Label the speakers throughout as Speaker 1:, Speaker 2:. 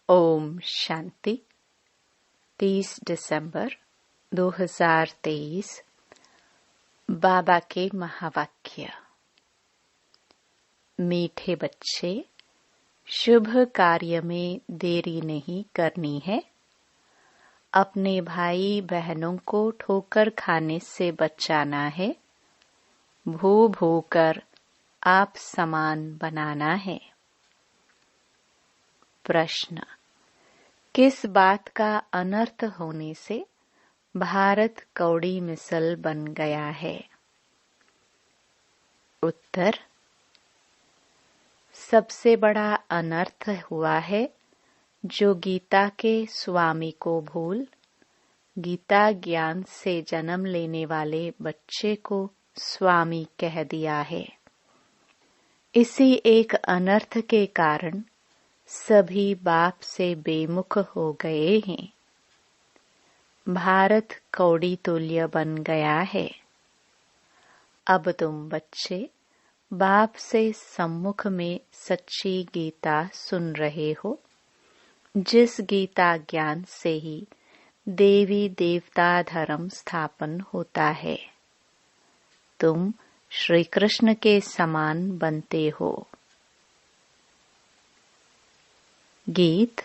Speaker 1: ओम शांति। 30 दिसंबर 2023। बाबा के महावाक्य। मीठे बच्चे, शुभ कार्य में देरी नहीं करनी है। अपने भाई बहनों को ठोकर खाने से बचाना है। भू कर आप समान बनाना है। प्रश्न: किस बात का अनर्थ होने से भारत कौड़ी मिसल बन गया है? उत्तर: सबसे बड़ा अनर्थ हुआ है जो गीता के स्वामी को भूल गीता ज्ञान से जन्म लेने वाले बच्चे को स्वामी कह दिया है। इसी एक अनर्थ के कारण सभी बाप से बेमुख हो गए हैं। भारत कौड़ी तुल्य बन गया है। अब तुम बच्चे बाप से सम्मुख में सच्ची गीता सुन रहे हो, जिस गीता ज्ञान से ही देवी देवता धर्म स्थापन होता है। तुम श्री कृष्ण के समान बनते हो। गीत।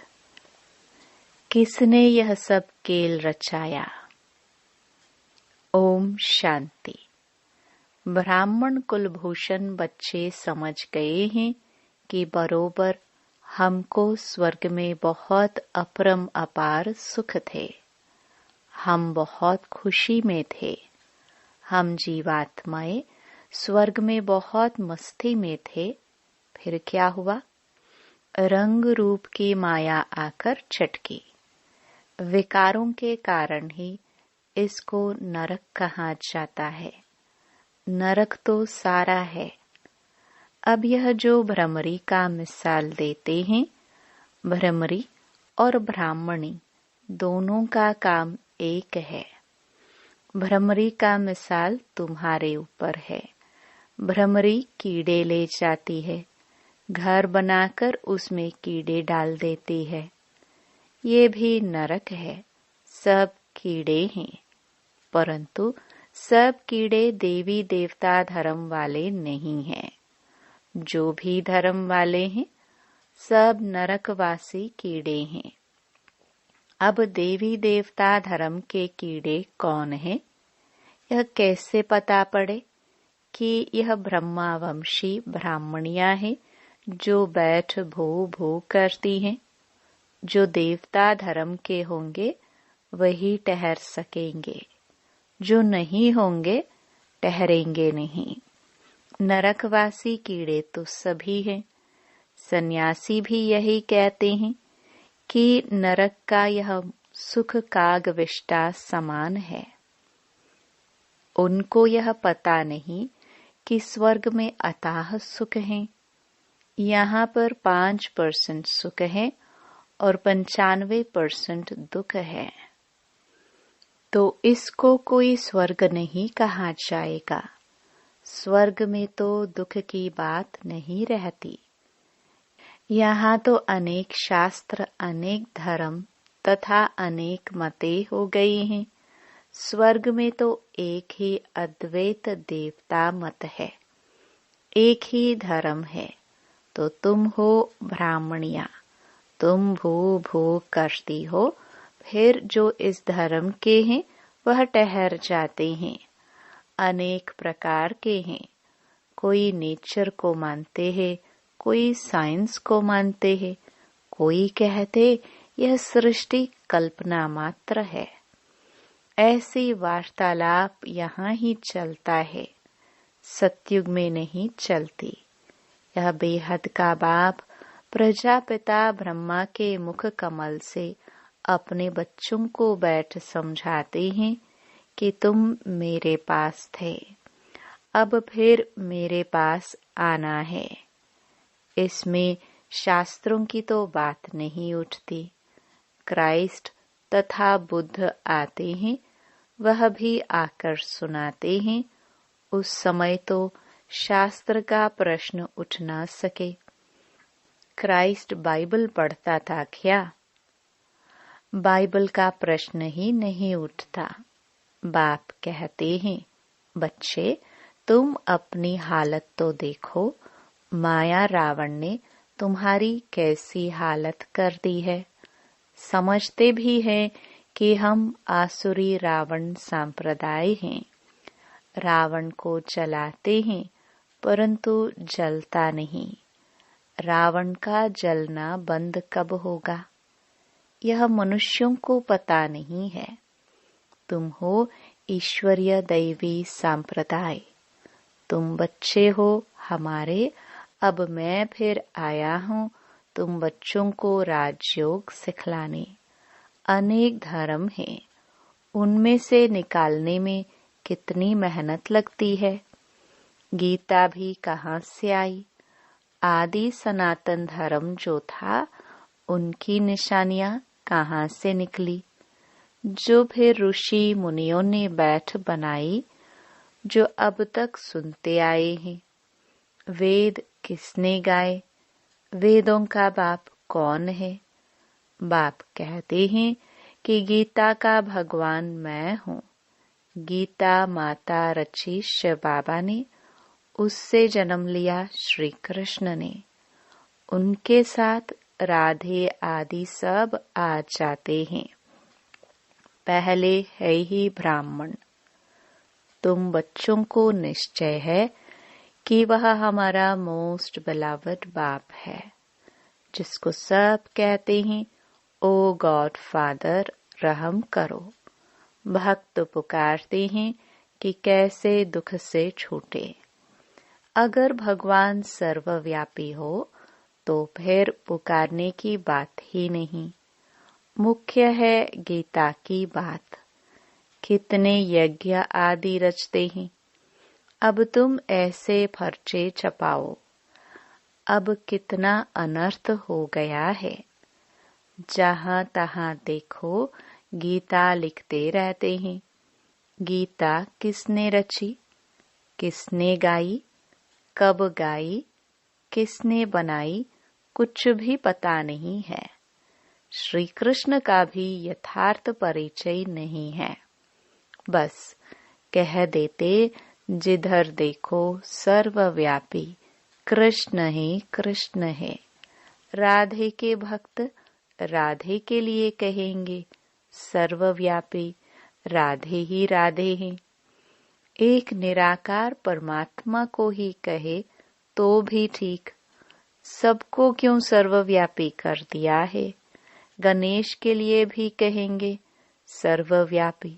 Speaker 1: किसने यह सब खेल रचाया? ओम शांति। ब्राह्मण कुलभूषण बच्चे समझ गए हैं कि बरोबर हमको स्वर्ग में बहुत अपरम अपार सुख थे। हम बहुत खुशी में थे। हम जीवात्माएं स्वर्ग में बहुत मस्ती में थे। फिर क्या हुआ? रंग रूप की माया आकर चटकी। विकारों के कारण ही इसको नरक कहा जाता है। नरक तो सारा है। अब यह जो भ्रमरी का मिसाल देते हैं, भ्रमरी और ब्राह्मणी दोनों का काम एक है। भ्रमरी का मिसाल तुम्हारे ऊपर है। भ्रमरी कीड़े ले जाती है, घर बनाकर उसमें कीड़े डाल देती है। ये भी नरक है। सब कीड़े हैं, परंतु सब कीड़े देवी देवता धर्म वाले नहीं हैं। जो भी धर्म वाले हैं, सब नरकवासी कीड़े हैं। अब देवी देवता धर्म के कीड़े कौन हैं? यह कैसे पता पड़े कि यह ब्रह्मावंशी ब्राह्मणियां हैं जो बैठ भू करती हैं? जो देवता धर्म के होंगे वही ठहर सकेंगे, जो नहीं होंगे ठहरेंगे नहीं। नरकवासी कीड़े तो सभी हैं। सन्यासी भी यही कहते हैं कि नरक का यह सुख कागविष्टा समान है। उनको यह पता नहीं कि स्वर्ग में अथाह सुख है। यहाँ पर 5% सुख है और 95% दुख है। तो इसको कोई स्वर्ग नहीं कहा जाएगा। स्वर्ग में तो दुख की बात नहीं रहती। यहाँ तो अनेक शास्त्र, अनेक धर्म तथा अनेक मतें हो गई हैं। स्वर्ग में तो एक ही अद्वैत देवता मत है, एक ही धर्म है। तो तुम हो ब्राह्मणिया, तुम भू करती हो। फिर जो इस धर्म के हैं वह ठहर जाते हैं। अनेक प्रकार के हैं। कोई नेचर को मानते हैं, कोई साइंस को मानते हैं, कोई कहते यह सृष्टि कल्पना मात्र है। ऐसी वार्तालाप यहाँ ही चलता है, सतयुग में नहीं चलती। यह बेहद का बाप प्रजापिता ब्रह्मा के मुख कमल से अपने बच्चों को बैठ समझाते हैं कि तुम मेरे पास थे, अब फिर मेरे पास आना है। इसमें शास्त्रों की तो बात नहीं उठती। क्राइस्ट तथा बुद्ध आते हैं, वह भी आकर सुनाते हैं। उस समय तो शास्त्र का प्रश्न उठ ना सके। क्राइस्ट बाइबल पढ़ता था क्या? बाइबल का प्रश्न ही नहीं उठता। बाप कहते हैं, बच्चे तुम अपनी हालत तो देखो, माया रावण ने तुम्हारी कैसी हालत कर दी है। समझते भी हैं कि हम आसुरी रावण संप्रदाय हैं। रावण को जलाते हैं परंतु जलता नहीं। रावण का जलना बंद कब होगा, यह मनुष्यों को पता नहीं है। तुम हो ईश्वरीय दैवी संप्रदाय, तुम बच्चे हो हमारे। अब मैं फिर आया हूँ तुम बच्चों को राजयोग सिखलाने। अनेक धर्म हैं, उनमें से निकालने में कितनी मेहनत लगती है। गीता भी कहाँ से आई? आदि सनातन धर्म जो था उनकी निशानियां कहाँ से निकली, जो फिर ऋषि मुनियों ने बैठ बनाई, जो अब तक सुनते आए हैं। वेद किसने गाए? वेदों का बाप कौन है? बाप कहते हैं कि गीता का भगवान मैं हूँ। गीता माता रची शिव बाबा ने, उससे जन्म लिया श्री कृष्ण ने। उनके साथ राधे आदि सब आ जाते हैं। पहले है ही ब्राह्मण। तुम बच्चों को निश्चय है कि वह हमारा मोस्ट बिलवड बाप है, जिसको सब कहते हैं ओ गॉड फादर रहम करो। भक्त पुकारते हैं कि कैसे दुख से छूटे। अगर भगवान सर्वव्यापी हो तो फिर पुकारने की बात ही नहीं। मुख्य है गीता की बात। कितने यज्ञ आदि रचते हैं, अब तुम ऐसे फर्चे छपाओ। अब कितना अनर्थ हो गया है। जहाँ तहाँ देखो गीता लिखते रहते हैं। गीता किसने रची, किसने गाई, कब गाई, किसने बनाई, कुछ भी पता नहीं है। श्री कृष्ण का भी यथार्थ परिचय नहीं है। बस कह देते जिधर देखो सर्वव्यापी कृष्ण ही कृष्ण है। राधे के भक्त राधे के लिए कहेंगे सर्वव्यापी राधे ही राधे हैं। एक निराकार परमात्मा को ही कहे तो भी ठीक, सबको क्यों सर्वव्यापी कर दिया है। गणेश के लिए भी कहेंगे सर्वव्यापी।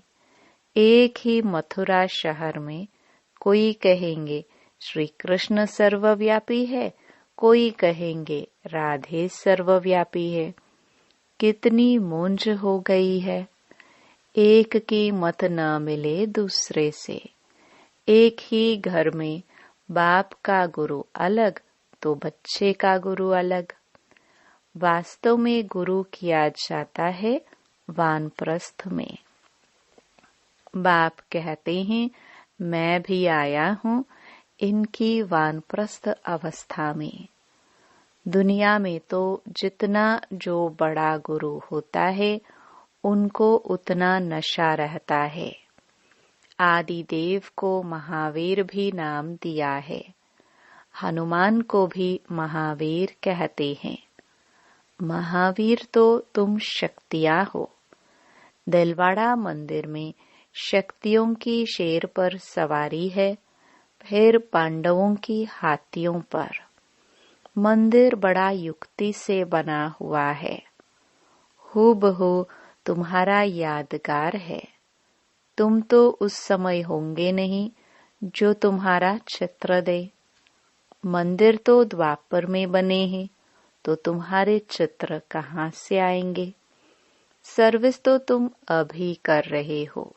Speaker 1: एक ही मथुरा शहर में कोई कहेंगे श्री कृष्ण सर्वव्यापी है, कोई कहेंगे राधे सर्वव्यापी है। कितनी मूंज हो गई है। एक की मत न मिले दूसरे से। एक ही घर में बाप का गुरु अलग तो बच्चे का गुरु अलग। वास्तव में गुरु किया जाता है वानप्रस्थ में। बाप कहते हैं मैं भी आया हूँ इनकी वानप्रस्थ अवस्था में। दुनिया में तो जितना जो बड़ा गुरु होता है उनको उतना नशा रहता है। आदिदेव को महावीर भी नाम दिया है। हनुमान को भी महावीर कहते हैं। महावीर तो तुम शक्तियां हो। दिलवाड़ा मंदिर में शक्तियों की शेर पर सवारी है, फिर पांडवों की हाथियों पर। मंदिर बड़ा युक्ति से बना हुआ है। हूबहू तुम्हारा यादगार है। तुम तो उस समय होंगे नहीं जो तुम्हारा चित्र दे। मंदिर तो द्वापर में बने हैं, तो तुम्हारे चित्र कहाँ से आएंगे। सर्विस तो तुम अभी कर रहे हो।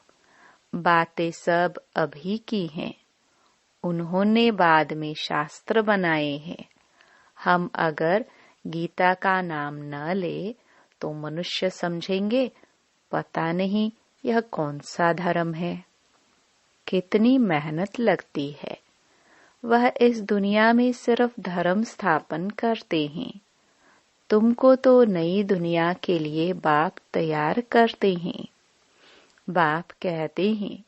Speaker 1: बातें सब अभी की हैं। उन्होंने बाद में शास्त्र बनाए हैं। हम अगर गीता का नाम न ले तो मनुष्य समझेंगे पता नहीं यह कौन सा धर्म है। कितनी मेहनत लगती है। वह इस दुनिया में सिर्फ धर्म स्थापन करते हैं। तुमको तो नई दुनिया के लिए बाप तैयार करते हैं। बाप कहते हैं,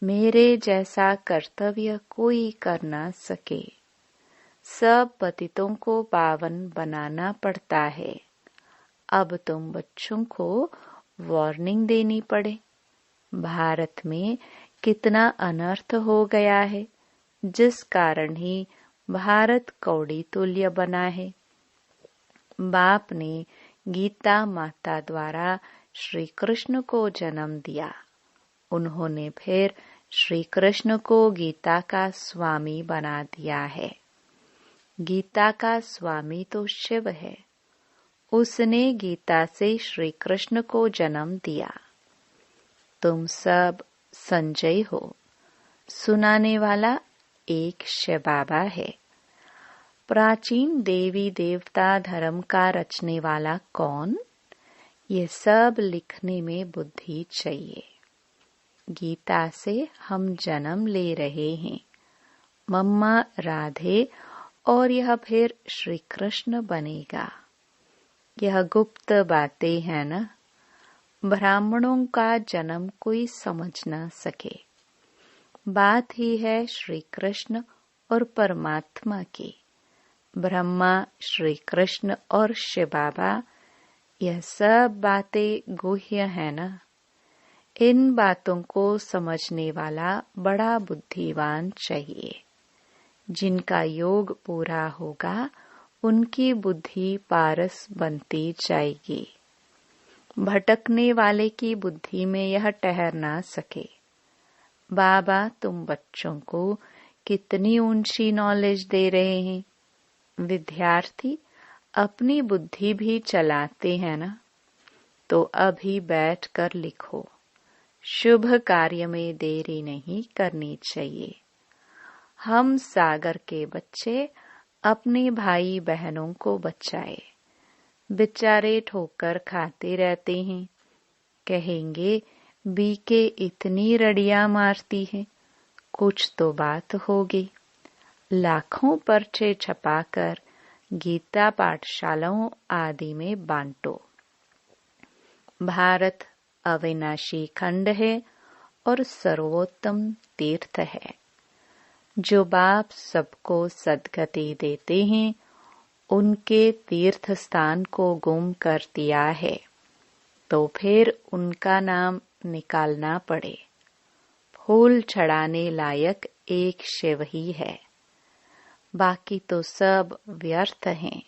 Speaker 1: मेरे जैसा कर्तव्य कोई कर ना सके। सब पतितों को पावन बनाना पड़ता है। अब तुम बच्चों को वार्निंग देनी पड़े। भारत में कितना अनर्थ हो गया है, जिस कारण ही भारत कौड़ी तुल्य बना है। बाप ने गीता माता द्वारा श्री कृष्ण को जन्म दिया। उन्होंने फिर श्री कृष्ण को गीता का स्वामी बना दिया है। गीता का स्वामी तो शिव है। उसने गीता से श्री कृष्ण को जन्म दिया। तुम सब संजय हो। सुनाने वाला एक शिव बाबा है। प्राचीन देवी देवता धर्म का रचने वाला कौन? ये सब लिखने में बुद्धि चाहिए। गीता से हम जन्म ले रहे हैं। मम्मा राधे और यह फिर श्री कृष्ण बनेगा। यह गुप्त बातें हैं ना। ब्राह्मणों का जन्म कोई समझ न सके। बात ही है श्री कृष्ण और परमात्मा की। ब्रह्मा, श्री कृष्ण और शिव बाबा, यह सब बातें गुह्य है ना। इन बातों को समझने वाला बड़ा बुद्धिमान चाहिए। जिनका योग पूरा होगा उनकी बुद्धि पारस बनती जाएगी। भटकने वाले की बुद्धि में यह ठहर ना सके। बाबा तुम बच्चों को कितनी ऊंची नॉलेज दे रहे हैं। विद्यार्थी अपनी बुद्धि भी चलाते हैं ना। तो अभी बैठ कर लिखो। शुभ कार्य में देरी नहीं करनी चाहिए। हम सागर के बच्चे अपने भाई बहनों को बचाए। बेचारे ठोकर खाते रहते हैं। कहेंगे बीके इतनी रड़ियां मारती है, कुछ तो बात होगी। लाखों पर्चे छपाकर गीता पाठशालाओं आदि में बांटो। भारत अविनाशी खंड है और सर्वोत्तम तीर्थ है। जो बाप सबको सद्गति देते हैं, उनके तीर्थ स्थान को गुम कर दिया है, तो फिर उनका नाम निकालना पड़े। फूल चढ़ाने लायक एक शिव ही है, बाकी तो सब व्यर्थ हैं।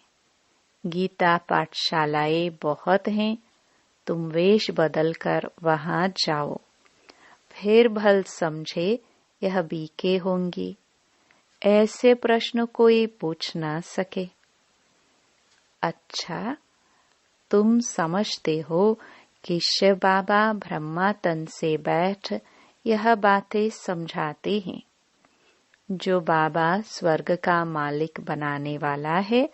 Speaker 1: गीता पाठशालाएं बहुत हैं, तुम वेश बदल कर वहां जाओ। फिर भल समझे यह बीके होंगी। ऐसे प्रश्न कोई पूछ ना सके। अच्छा, तुम समझते हो कि शिव बाबा ब्रह्मा तन से बैठ यह बातें समझाते हैं। जो बाबा स्वर्ग का मालिक बनाने वाला है,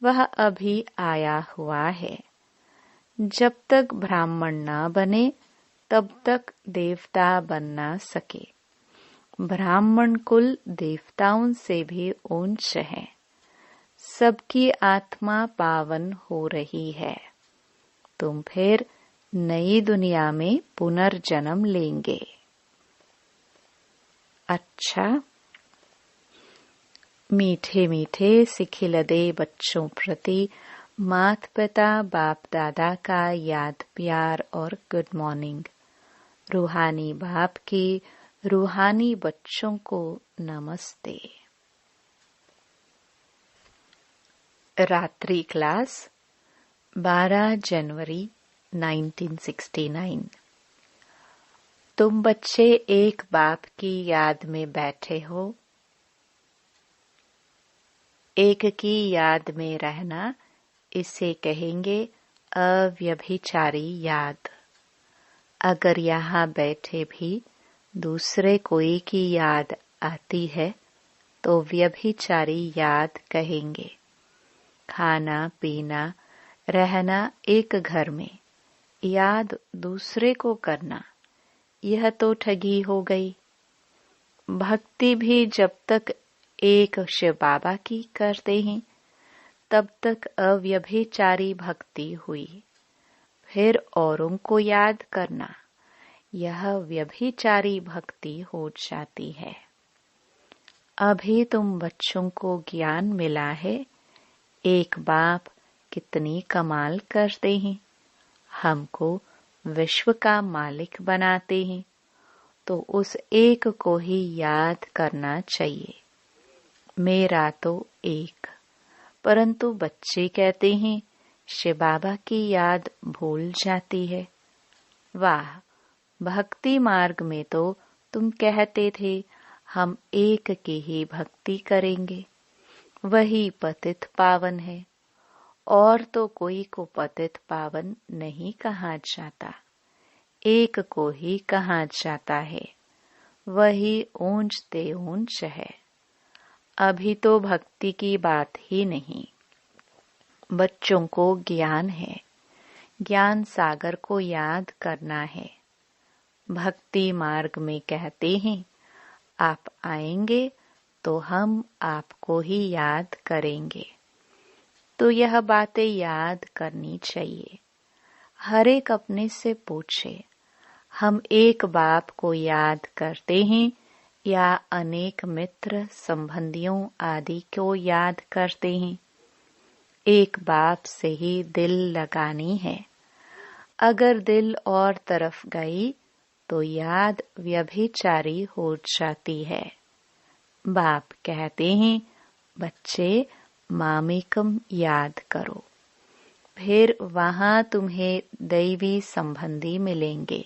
Speaker 1: वह अभी आया हुआ है। जब तक ब्राह्मण न बने, तब तक देवता बन न सके। ब्राह्मण कुल देवताओं से भी ऊंच है। सबकी आत्मा पावन हो रही है। तुम फिर नई दुनिया में पुनर्जन्म लेंगे। अच्छा, मीठे मीठे सिखिलदे बच्चों प्रति माता पिता बाप दादा का याद प्यार और गुड मॉर्निंग। रूहानी बाप की रूहानी बच्चों को नमस्ते। रात्रि क्लास 12 जनवरी 1969। तुम बच्चे एक बाप की याद में बैठे हो। एक की याद में रहना, इसे कहेंगे अव्यभिचारी याद। अगर यहाँ बैठे भी दूसरे कोई की याद आती है, तो व्यभिचारी याद कहेंगे। खाना पीना रहना एक घर में, याद दूसरे को करना, यह तो ठगी हो गई। भक्ति भी जब तक एक शिव बाबा की करते हैं, तब तक अव्यभिचारी भक्ति हुई। फिर औरों को याद करना, यह व्यभिचारी भक्ति हो जाती है। अभी तुम बच्चों को ज्ञान मिला है, एक बाप कितनी कमाल करते हैं, हमको विश्व का मालिक बनाते हैं। तो उस एक को ही याद करना चाहिए, मेरा तो एक। परंतु बच्चे कहते हैं शिव बाबा की याद भूल जाती है। वाह, भक्ति मार्ग में तो तुम कहते थे हम एक की ही भक्ति करेंगे, वही पतित पावन है, और तो कोई को पतित पावन नहीं कहा जाता, एक को ही कहा जाता है, वही ऊंचते ऊंच है। अभी तो भक्ति की बात ही नहीं, बच्चों को ज्ञान है, ज्ञान सागर को याद करना है। भक्ति मार्ग में कहते हैं आप आएंगे तो हम आपको ही याद करेंगे। तो यह बातें याद करनी चाहिए। हर एक अपने से पूछे, हम एक बाप को याद करते हैं या अनेक मित्र संबंधियों आदि को याद करते हैं? एक बाप से ही दिल लगानी है। अगर दिल और तरफ गई तो याद व्यभिचारी हो जाती है। बाप कहते हैं बच्चे मामेकम याद करो, फिर वहां तुम्हें दैवी संबंधी मिलेंगे।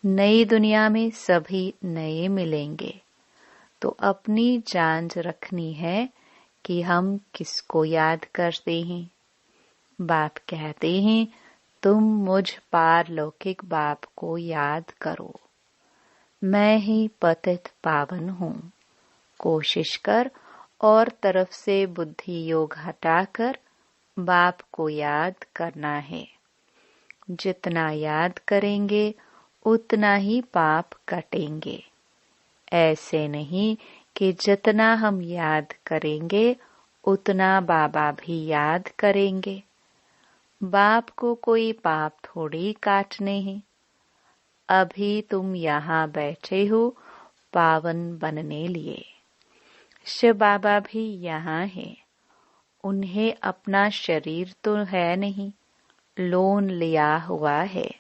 Speaker 1: नई दुनिया में सभी नए मिलेंगे। तो अपनी जांच रखनी है कि हम किसको याद करते हैं। बाप कहते हैं तुम मुझ पारलौकिक बाप को याद करो, मैं ही पतित पावन हूँ। कोशिश कर और तरफ से बुद्धि योग हटाकर बाप को याद करना है। जितना याद करेंगे उतना ही पाप कटेंगे। ऐसे नहीं कि जितना हम याद करेंगे उतना बाबा भी याद करेंगे। बाप को कोई पाप थोड़ी काटने हैं। अभी तुम यहाँ बैठे हो पावन बनने लिए। शिव बाबा भी यहाँ है। उन्हें अपना शरीर तो है नहीं, लोन लिया हुआ है।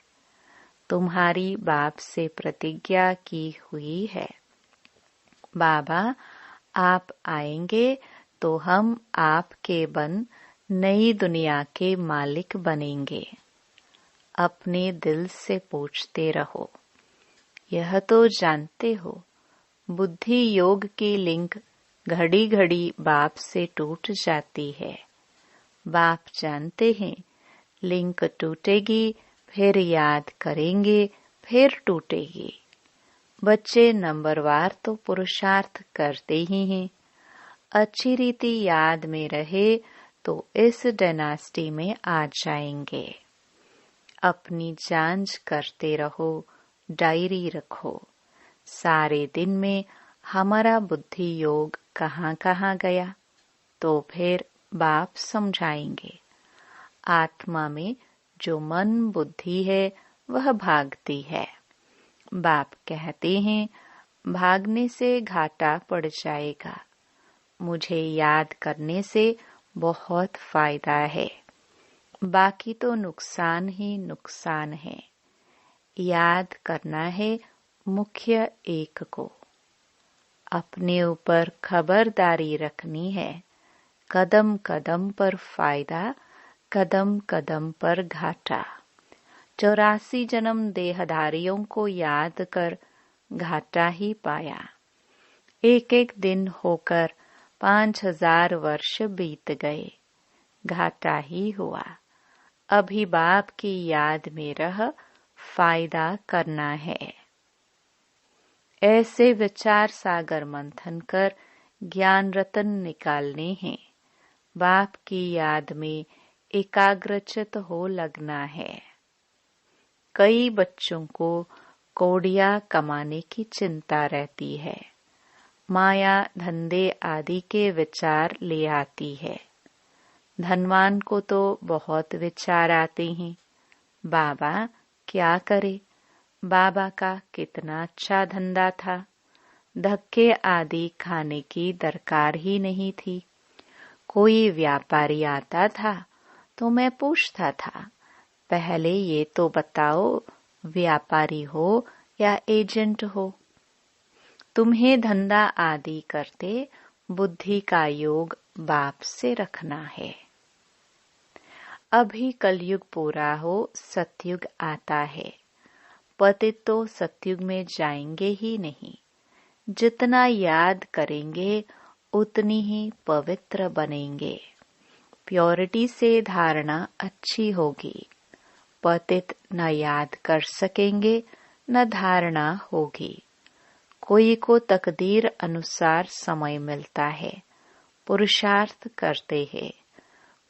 Speaker 1: तुम्हारी बाप से प्रतिज्ञा की हुई है, बाबा आप आएंगे तो हम आपके बन नई दुनिया के मालिक बनेंगे। अपने दिल से पूछते रहो। यह तो जानते हो बुद्धि योग की लिंक घड़ी घड़ी बाप से टूट जाती है। बाप जानते हैं लिंक टूटेगी, फिर याद करेंगे, फिर टूटेगी। बच्चे नंबरवार तो पुरुषार्थ करते ही हैं। अच्छी रीति याद में रहे तो इस डायनास्टी में आ जाएंगे। अपनी जांच करते रहो, डायरी रखो। सारे दिन में हमारा बुद्धि योग कहाँ कहाँ गया, तो फिर बाप समझाएंगे। आत्मा में जो मन बुद्धि है वह भागती है। बाप कहते हैं भागने से घाटा पड़ जाएगा, मुझे याद करने से बहुत फायदा है। बाकी तो नुकसान ही नुकसान है। याद करना है मुख्य एक को। अपने ऊपर खबरदारी रखनी है। कदम कदम पर फायदा, कदम कदम पर घाटा। 84 जन्म देहधारियों को याद कर घाटा ही पाया। एक एक दिन होकर 5000 वर्ष बीत गए, घाटा ही हुआ। अभी बाप की याद में रह फायदा करना है। ऐसे विचार सागर मंथन कर ज्ञान रतन निकालने हैं। बाप की याद में एकाग्रचित हो लगना है। कई बच्चों को कौड़ियां कमाने की चिंता रहती है। माया धंधे आदि के विचार ले आती है। धनवान को तो बहुत विचार आते हैं, बाबा क्या करे, बाबा का कितना अच्छा धंधा था, धक्के आदि खाने की दरकार ही नहीं थी। कोई व्यापारी आता था तो मैं पूछता था, पहले ये तो बताओ व्यापारी हो या एजेंट हो। तुम्हें धंधा आदि करते बुद्धि का योग बाप से रखना है। अभी कलयुग पूरा हो, सतयुग आता है। पतित तो सतयुग में जाएंगे ही नहीं। जितना याद करेंगे उतनी ही पवित्र बनेंगे। प्योरिटी से धारणा अच्छी होगी। पतित न याद कर सकेंगे न धारणा होगी। कोई को तकदीर अनुसार समय मिलता है, पुरुषार्थ करते हैं।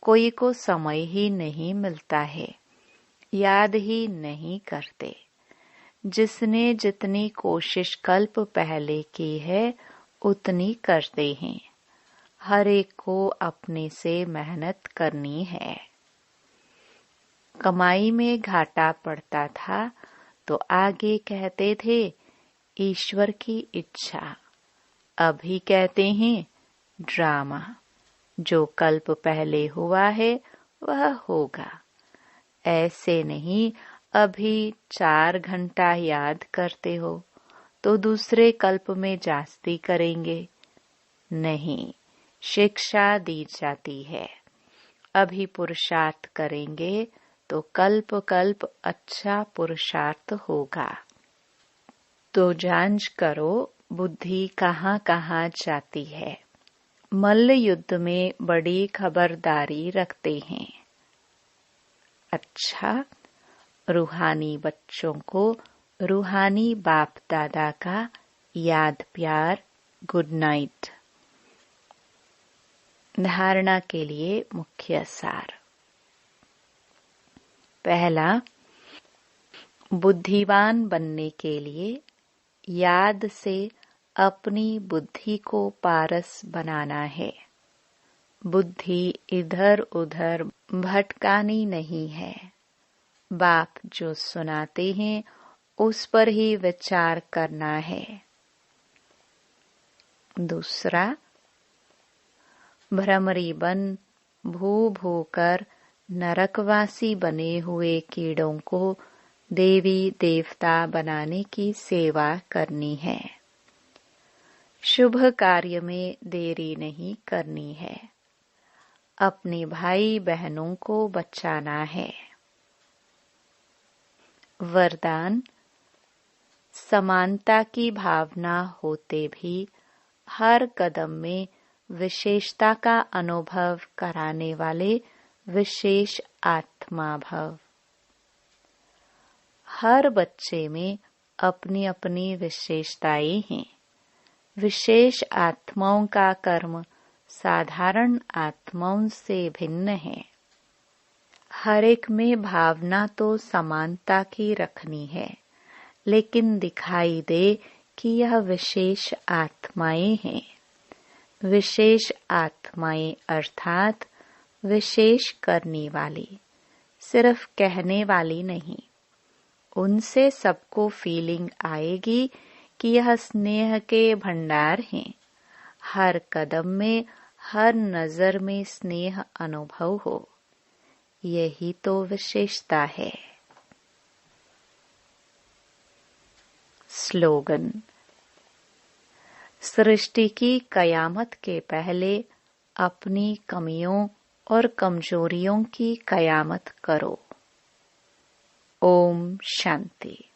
Speaker 1: कोई को समय ही नहीं मिलता है, याद ही नहीं करते। जिसने जितनी कोशिश कल्प पहले की है उतनी करते हैं। हर एक को अपने से मेहनत करनी है। कमाई में घाटा पड़ता था तो आगे कहते थे ईश्वर की इच्छा। अभी कहते हैं ड्रामा। जो कल्प पहले हुआ है वह होगा। ऐसे नहीं अभी 4 घंटा याद करते हो तो दूसरे कल्प में जास्ती करेंगे। नहीं, शिक्षा दी जाती है। अभी पुरुषार्थ करेंगे तो कल्प कल्प अच्छा पुरुषार्थ होगा। तो जांच करो बुद्धि कहाँ कहाँ जाती है। मल्ल युद्ध में बड़ी खबरदारी रखते हैं। अच्छा, रूहानी बच्चों को रूहानी बाप दादा का याद प्यार, गुड नाइट। धारणा के लिए मुख्य सार। पहला, बुद्धिवान बनने के लिए याद से अपनी बुद्धि को पारस बनाना है। बुद्धि इधर उधर भटकानी नहीं है। बाप जो सुनाते हैं उस पर ही विचार करना है। दूसरा, भ्रमरी बन भू भू कर नरकवासी बने हुए कीड़ों को देवी देवता बनाने की सेवा करनी है। शुभ कार्य में देरी नहीं करनी है। अपने भाई बहनों को बचाना है। वरदान, समानता की भावना होते भी हर कदम में विशेषता का अनुभव कराने वाले विशेष आत्मा भव। हर बच्चे में अपनी अपनी विशेषताएं हैं। विशेष आत्माओं का कर्म साधारण आत्माओं से भिन्न है। हर एक में भावना तो समानता की रखनी है, लेकिन दिखाई दे कि यह विशेष आत्माएं हैं। विशेष आत्माएं अर्थात विशेष करने वाली, सिर्फ कहने वाली नहीं। उनसे सबको फीलिंग आएगी कि यह स्नेह के भंडार हैं। हर कदम में, हर नजर में स्नेह अनुभव हो, यही तो विशेषता है। स्लोगन, सृष्टि की कयामत के पहले अपनी कमियों और कमजोरियों की कयामत करो। ओम शांति।